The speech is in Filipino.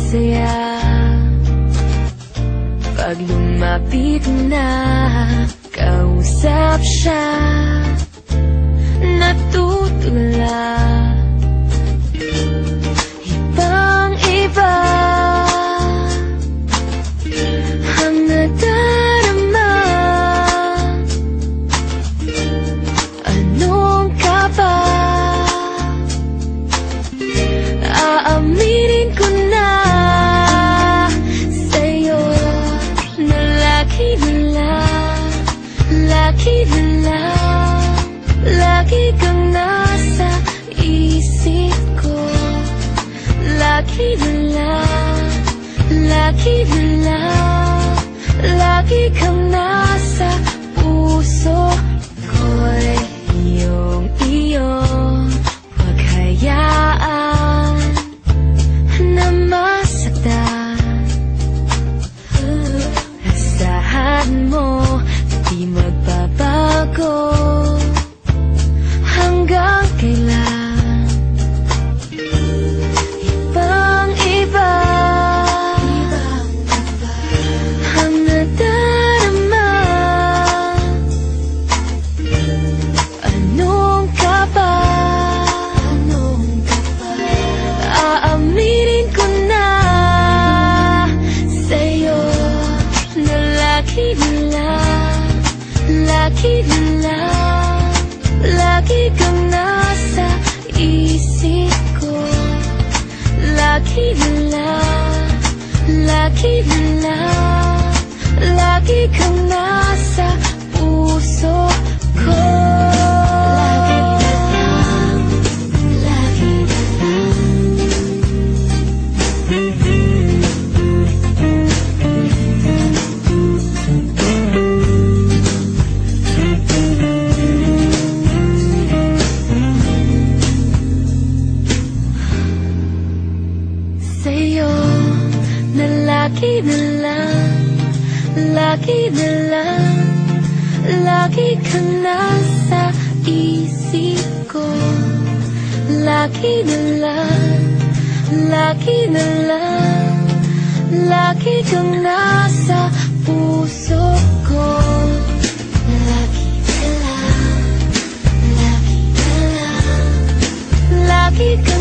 saya pag lumapit na, kausap siya, natutulala. Ibang-iba ang nadarama. Anong ka ba? Aaminin ko na sa'yo na lagi na lang, lagi na lang, lagi kang nasa isip ko. Lagi na lang, lagi na lang, lagi kang nasa puso ko'y iyong huwag hayaan na masaktan. Asahan mo, di magbabago hanggang kailan. Ibang-iba ang nadarama. Anong ka ba? Aaminin ko na sa'yo na lagi na lang, lagi na lang, lagi kang nasa isip ko. Lagi na lang, lagi na lang, lagi kang nasa puso ko. Lagi na lang, lagi na sa'yo na lagi na lang, lagi na lang, lagi kang nasa isip ko. Lagi na lang, lagi na lang, lagi kang nasa puso ko. Lagi na lang, lagi na lang, lagi kang